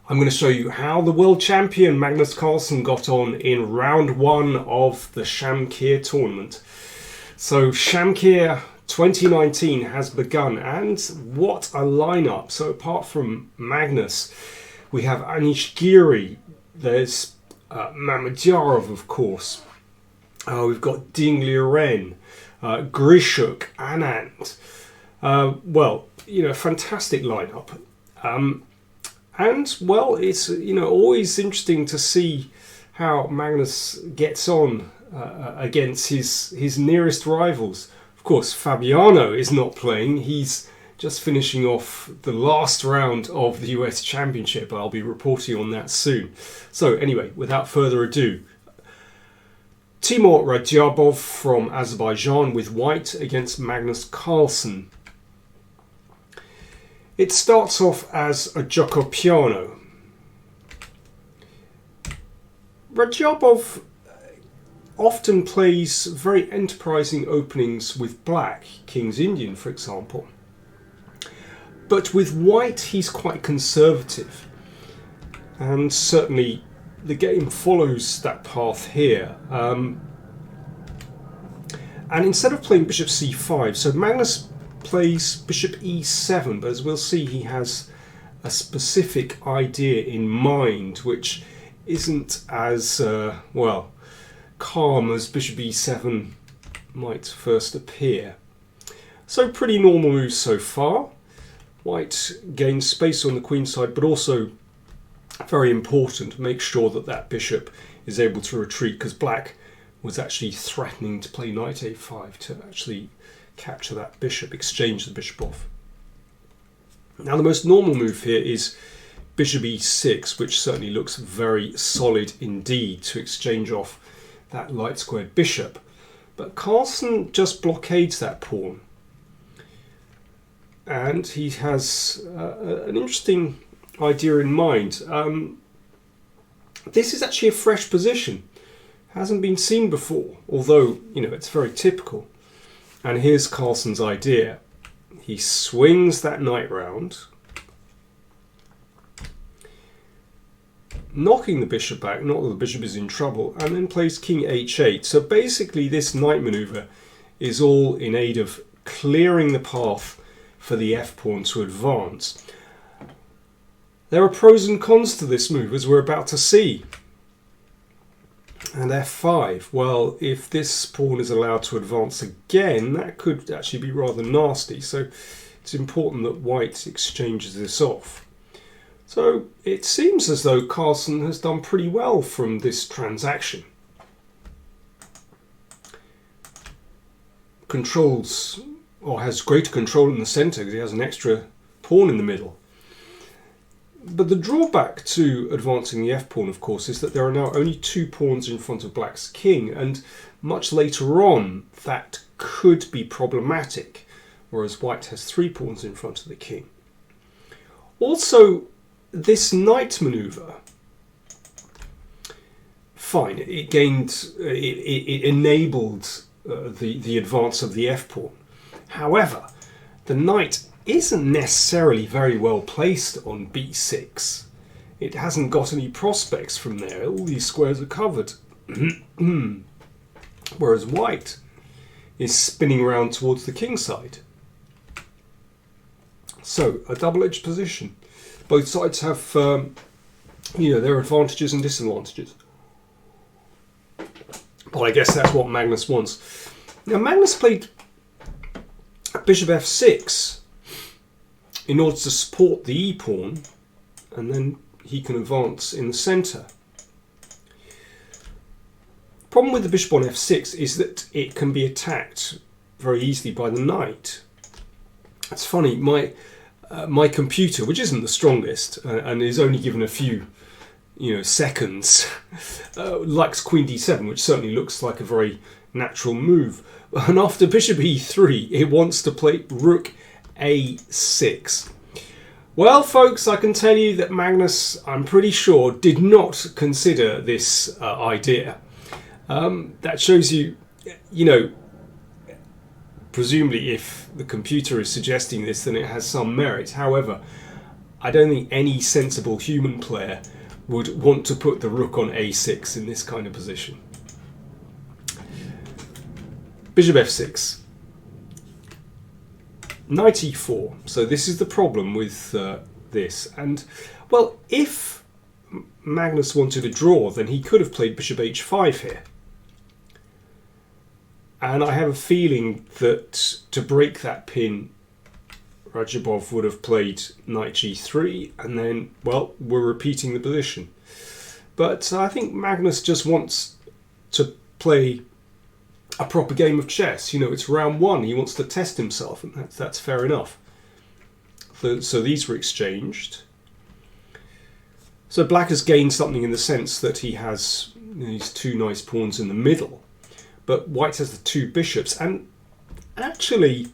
I'm going to show you how the world champion Magnus Carlsen got on in round one of the Shamkir tournament. So Shamkir 2019 has begun, and what a lineup. So apart from Magnus, we have Anish Giri, there's Mamedyarov, of course. We've got Ding Liren, Grishuk, Anand. Well, fantastic lineup. And, well, it's, always interesting to see how Magnus gets on against his nearest rivals. Of course, Fabiano is not playing. He's just finishing off the last round of the US Championship. I'll be reporting on that soon. So, anyway, without further ado, Timur Radjabov from Azerbaijan with white against Magnus Carlsen. It starts off as a gioco piano. Radjabov often plays very enterprising openings with black, King's Indian for example. But with white he's quite conservative. And certainly the game follows that path here. And instead of playing bishop c5, so Magnus plays bishop e7, but as we'll see he has a specific idea in mind which isn't as calm as bishop e7 might first appear. So pretty normal moves so far. White gains space on the queen side, but also very important, make sure that that bishop is able to retreat, because black was actually threatening to play knight a5 to actually capture that bishop, exchange the bishop off. Now the most normal move here is bishop e6, which certainly looks very solid indeed to exchange off that light squared bishop. But Carlsen just blockades that pawn. And he has an interesting idea in mind. This is actually a fresh position. Hasn't been seen before, although, it's very typical. And here's Carlsen's idea. He swings that knight round, knocking the bishop back, not that the bishop is in trouble, and then plays king h8. So basically this knight maneuver is all in aid of clearing the path for the f-pawn to advance. There are pros and cons to this move, as we're about to see. And f5, well, if this pawn is allowed to advance again, that could actually be rather nasty. So it's important that white exchanges this off. So it seems as though Carlsen has done pretty well from this transaction. Controls, or has greater control in the centre because he has an extra pawn in the middle. But the drawback to advancing the f-pawn, of course, is that there are now only two pawns in front of black's king, and much later on that could be problematic, whereas white has three pawns in front of the king. Also, this knight maneuver, fine, it enabled the advance of the f-pawn. However, the knight isn't necessarily very well placed on b6. It hasn't got any prospects from there. All these squares are covered. Whereas white is spinning around towards the king side. So, a double-edged position. Both sides have, their advantages and disadvantages. But I guess that's what Magnus wants. Now, Magnus played bishop f6 in order to support the e-pawn, and then he can advance in the centre. The problem with the bishop on f6 is that it can be attacked very easily by the knight. It's funny, my computer, which isn't the strongest and is only given a few seconds, likes queen d7, which certainly looks like a very natural move. And after bishop e3, it wants to play rook a6. Well, folks, I can tell you that Magnus, I'm pretty sure, did not consider this idea. That shows you, presumably if the computer is suggesting this, then it has some merit. However, I don't think any sensible human player would want to put the rook on a6 in this kind of position. Bishop f6. Knight e4. So this is the problem with this. And, well, if Magnus wanted a draw, then he could have played bishop h5 here. And I have a feeling that to break that pin, Radjabov would have played knight g3, and then, well, we're repeating the position. But I think Magnus just wants to play a proper game of chess. You know, it's round one. He wants to test himself, and that's fair enough. So these were exchanged. So black has gained something in the sense that he has these two nice pawns in the middle, but white has the two bishops, and actually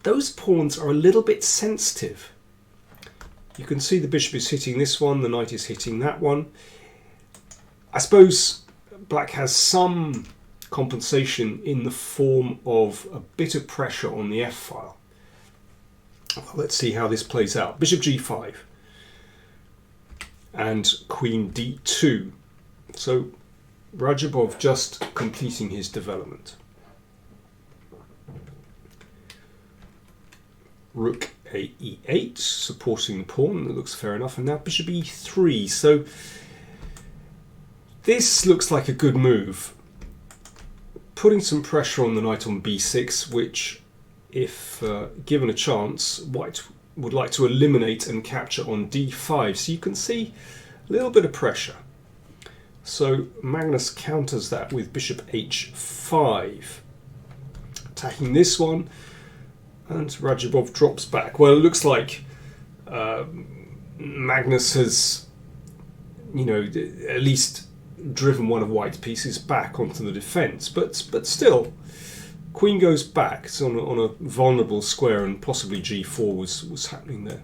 those pawns are a little bit sensitive. You can see the bishop is hitting this one, the knight is hitting that one. I suppose black has some compensation in the form of a bit of pressure on the f-file. Well, let's see how this plays out. Bishop g5 and queen d2. So Radjabov just completing his development. Rook a e8, supporting the pawn. That looks fair enough. And now bishop e3. So this looks like a good move. Putting some pressure on the knight on b6, which, if given a chance, white would like to eliminate and capture on d5. So you can see a little bit of pressure. So Magnus counters that with bishop h5. Attacking this one, and Radjabov drops back. Well, it looks like Magnus has, you know, at least driven one of white's pieces back onto the defence, but still, queen goes back. It's on a vulnerable square, and possibly g4 was happening there.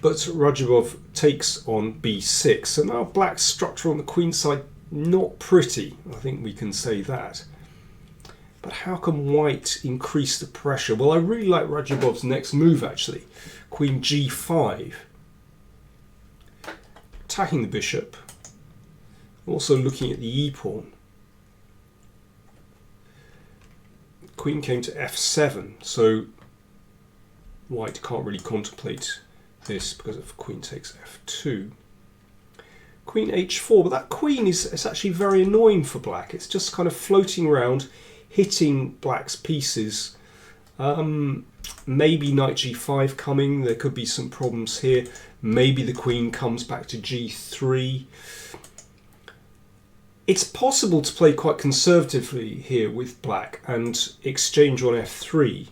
But Radjabov takes on b6, so now black's structure on the queen side not pretty. I think we can say that. But how can white increase the pressure? Well, I really like Radjabov's next move actually, queen g5. Attacking the bishop, also looking at the e-pawn. Queen came to f7, so white can't really contemplate this because if queen takes f2. Queen h4, but that queen is actually very annoying for black. It's just kind of floating around, hitting black's pieces. Maybe knight g5 coming, there could be some problems here. Maybe the queen comes back to g3. It's possible to play quite conservatively here with black and exchange on f3.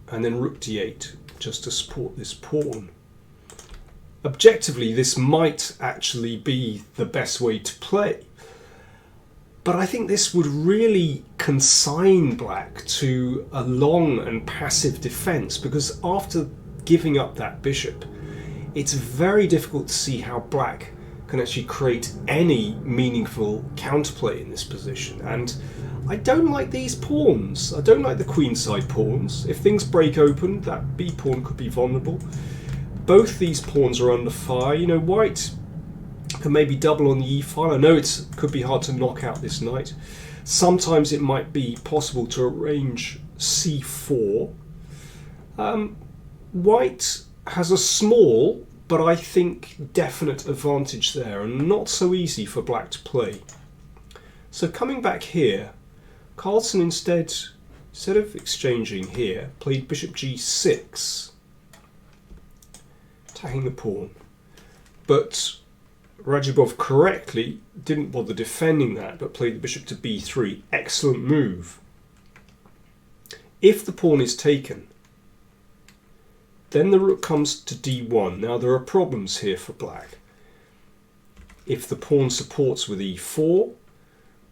And then rook d8, just to support this pawn. Objectively, this might actually be the best way to play. But I think this would really consign black to a long and passive defence, because after giving up that bishop, it's very difficult to see how black can actually create any meaningful counterplay in this position. And I don't like these pawns. I don't like the queenside pawns. If things break open, that b pawn could be vulnerable. Both these pawns are under fire. You know, white can maybe double on the e-file. I know it could be hard to knock out this knight. Sometimes it might be possible to arrange c4. White has a small, but I think definite advantage there, and not so easy for black to play. So coming back here, Carlsen instead of exchanging here, played bishop g6, attacking the pawn. But Radjabov correctly didn't bother defending that, but played the bishop to b3. Excellent move. If the pawn is taken, then the rook comes to d1. Now there are problems here for black. If the pawn supports with e4,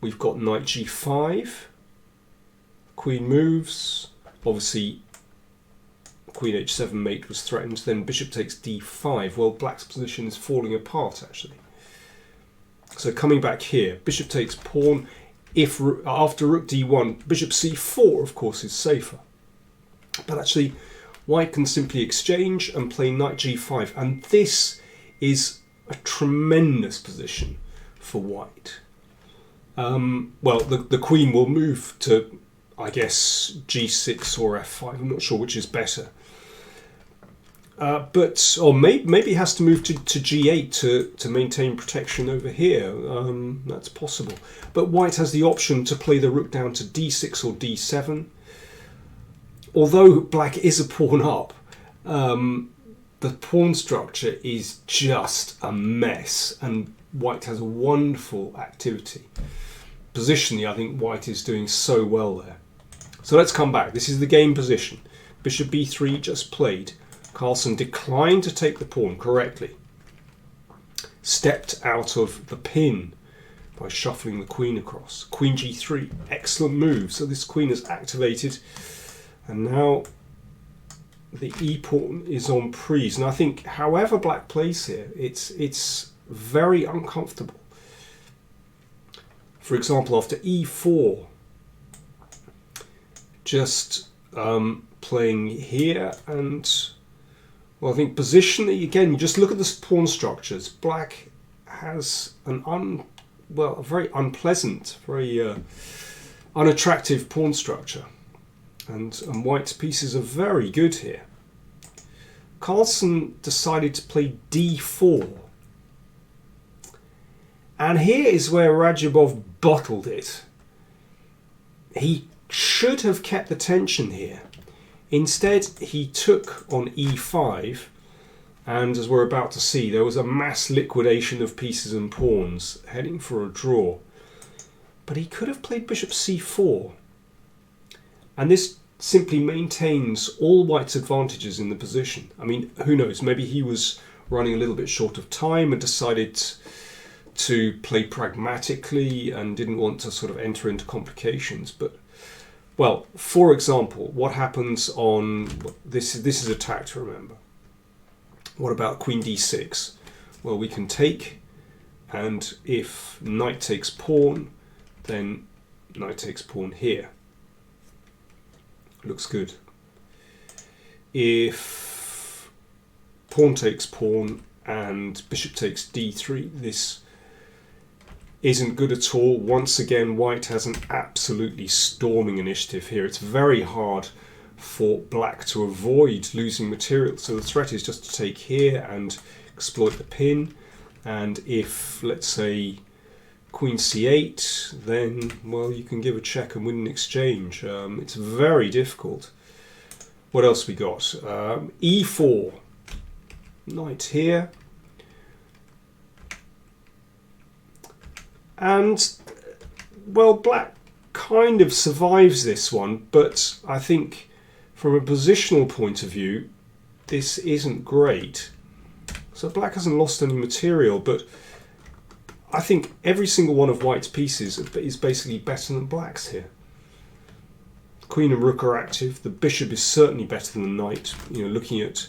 we've got knight g5, queen moves, obviously queen h7 mate was threatened, then bishop takes d5. Well, black's position is falling apart actually. So coming back here, bishop takes pawn. If after rook d1, bishop c4 of course is safer. But actually, white can simply exchange and play knight g5. And this is a tremendous position for white. Well, the queen will move to, I guess, g6 or f5. I'm not sure which is better. Or maybe it has to move to g8 to maintain protection over here. That's possible. But white has the option to play the rook down to d6 or d7. Although black is a pawn up, the pawn structure is just a mess, and white has a wonderful activity. Positionally, I think white is doing so well there. So let's come back. This is the game position. Bishop b3 just played. Carlsen declined to take the pawn correctly. Stepped out of the pin by shuffling the queen across. Queen g3, excellent move. So this queen is activated, and now the e-pawn is on prise. And I think however black plays here, it's very uncomfortable. For example, after e4, just playing here, and well, I think positionally, again, you just look at the pawn structures. Black has a very unpleasant, very unattractive pawn structure, and white's pieces are very good here. Carlsen decided to play d4. And here is where Radjabov bottled it. He should have kept the tension here. Instead, he took on e5, and as we're about to see, there was a mass liquidation of pieces and pawns, heading for a draw. But he could have played bishop c4, and this simply maintains all white's advantages in the position. I mean, who knows, maybe he was running a little bit short of time and decided to play pragmatically and didn't want to sort of enter into complications. But, well, for example, what happens on this is attacked, remember. What about queen d6? Well, we can take, and if knight takes pawn, then knight takes pawn here. Looks good. If pawn takes pawn and bishop takes d3, this isn't good at all. Once again, white has an absolutely storming initiative here. It's very hard for black to avoid losing material. So the threat is just to take here and exploit the pin. And if, let's say, queen c8, then, well, you can give a check and win an exchange. It's very difficult. What else we got? e4. Knight here. And, well, black kind of survives this one, but I think from a positional point of view, this isn't great. So black hasn't lost any material, but I think every single one of white's pieces is basically better than black's here. Queen and rook are active. The bishop is certainly better than the knight, looking at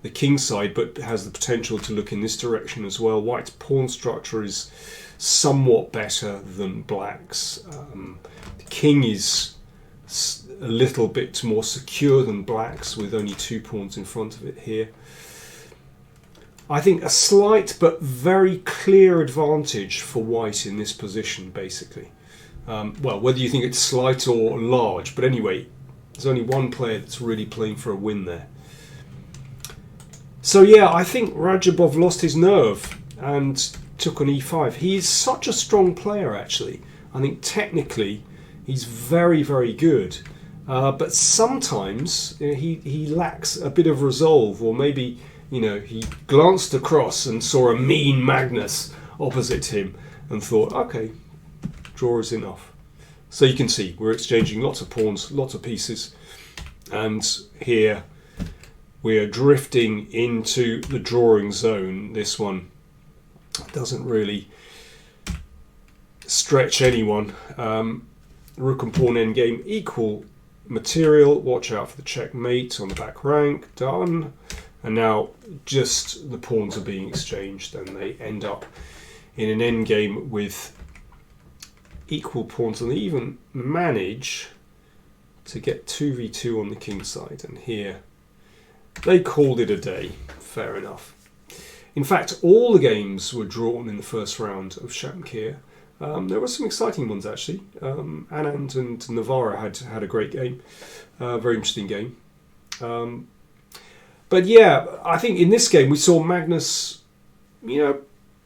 the king side, but has the potential to look in this direction as well. White's pawn structure is somewhat better than black's. The king is a little bit more secure than black's, with only 2 pawns in front of it here. I think a slight but very clear advantage for white in this position, basically. Well, whether you think it's slight or large, but anyway, there's only one player that's really playing for a win there. So yeah, I think Radjabov lost his nerve and took on e5. He is such a strong player, actually. I think technically he's very, very good. But sometimes he lacks a bit of resolve, or maybe he glanced across and saw a mean Magnus opposite him and thought, okay, draw is enough. So you can see we're exchanging lots of pawns, lots of pieces, and here we're drifting into the drawing zone. This one doesn't really stretch anyone. Rook and pawn endgame, equal material. Watch out for the checkmate on the back rank. Done. And now just the pawns are being exchanged, and they end up in an endgame with equal pawns, and they even manage to get 2v2 on the king side, and here they called it a day. Fair enough. In fact, all the games were drawn in the first round of Shamkir. There were some exciting ones actually. Anand and Navarra had a great game, very interesting game. But yeah, I think in this game we saw Magnus,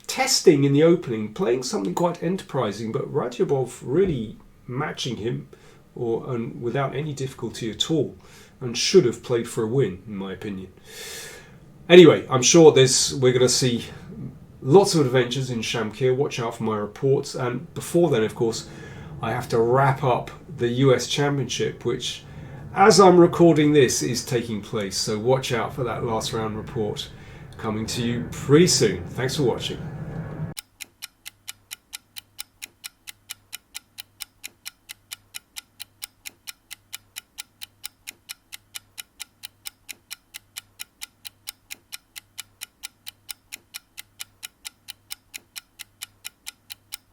testing in the opening, playing something quite enterprising, but Radjabov really matching him, and without any difficulty at all, and should have played for a win, in my opinion. Anyway, I'm sure we're going to see lots of adventures in Shamkir. Watch out for my reports. And before then, of course, I have to wrap up the US Championship, which, as I'm recording this, is taking place. So watch out for that last round report coming to you pretty soon. Thanks for watching.